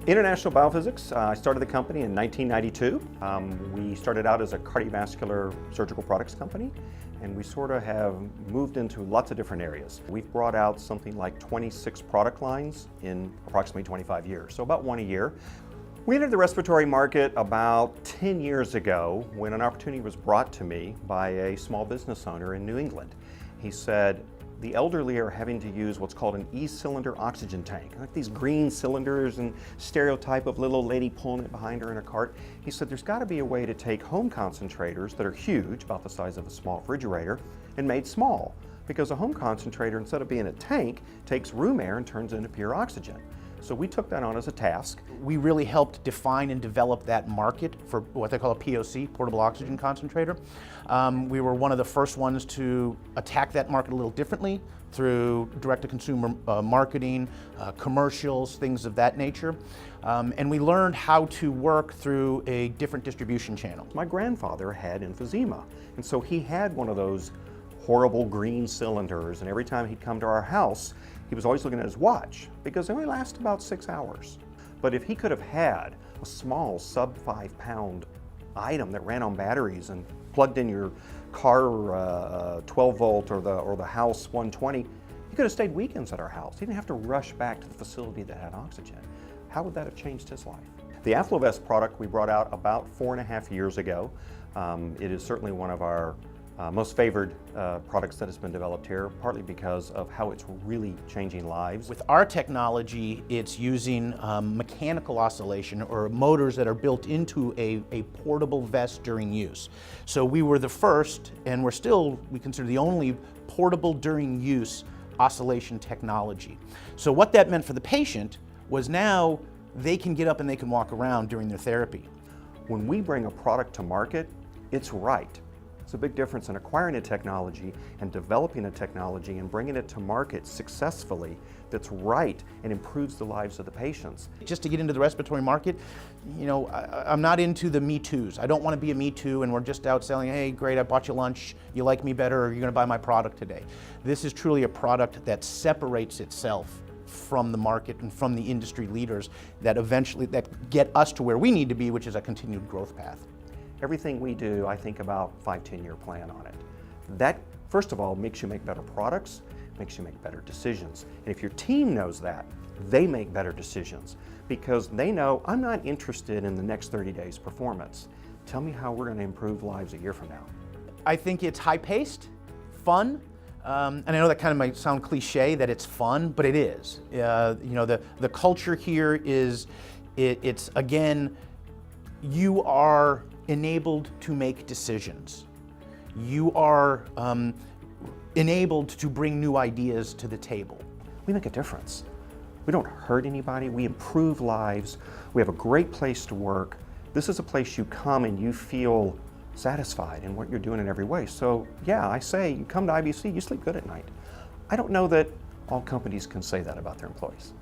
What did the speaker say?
International Biophysics, I started the company in 1992. We started out as a cardiovascular surgical products company, and we sort of have moved into lots of different areas. We've brought out something like 26 product lines in approximately 25 years, so about one a year. We entered the respiratory market about 10 years ago when an opportunity was brought to me by a small business owner in New England. He said, the elderly are having to use what's called an E-cylinder oxygen tank, like these green cylinders and stereotype of little lady pulling it behind her in a cart. He said there's got to be a way to take home concentrators that are huge, about the size of a small refrigerator, and made small, because a home concentrator, instead of being a tank, takes room air and turns into pure oxygen. So we took that on as a task. We really helped define and develop that market for what they call a POC, portable oxygen concentrator. We were one of the first ones to attack that market a little differently through direct-to-consumer marketing, commercials, things of that nature. And we learned how to work through a different distribution channel. My grandfather had emphysema, and so he had one of those horrible green cylinders, and every time he'd come to our house, he was always looking at his watch because they only last about 6 hours. But if he could have had a small sub 5 pound item that ran on batteries and plugged in your car 12 volt or the house 120, he could have stayed weekends at our house. He didn't have to rush back to the facility that had oxygen. How would that have changed his life? The Afflovest product we brought out about 4.5 years ago. It is certainly one of our most favored products that has been developed here, partly because of how it's really changing lives. With our technology, it's using mechanical oscillation or motors that are built into a portable vest during use. So we were the first, and we consider the only portable during use oscillation technology. So what that meant for the patient was now they can get up and they can walk around during their therapy. When we bring a product to market, it's right. It's a big difference in acquiring a technology and developing a technology and bringing it to market successfully that's right and improves the lives of the patients. Just to get into the respiratory market, you know, I'm not into the Me Too's. I don't want to be a Me Too and we're just out selling, hey, great, I bought you lunch, you like me better, or you're going to buy my product today. This is truly a product that separates itself from the market and from the industry leaders that eventually get us to where we need to be, which is a continued growth path. Everything we do, I think about 5-10-year plan on it. That, first of all, makes you make better products, makes you make better decisions. And if your team knows that, they make better decisions because they know, I'm not interested in the next 30 days' performance. Tell me how we're going to improve lives a year from now. I think it's high-paced, fun, and I know that kind of might sound cliche that it's fun, but it is. You know, the culture here is, it's again, you are enabled to make decisions. You are enabled to bring new ideas to the table. We make a difference. We don't hurt anybody, we improve lives, we have a great place to work. This is a place you come and you feel satisfied in what you're doing in every way. So yeah, I say, you come to IBC, you sleep good at night. I don't know that all companies can say that about their employees.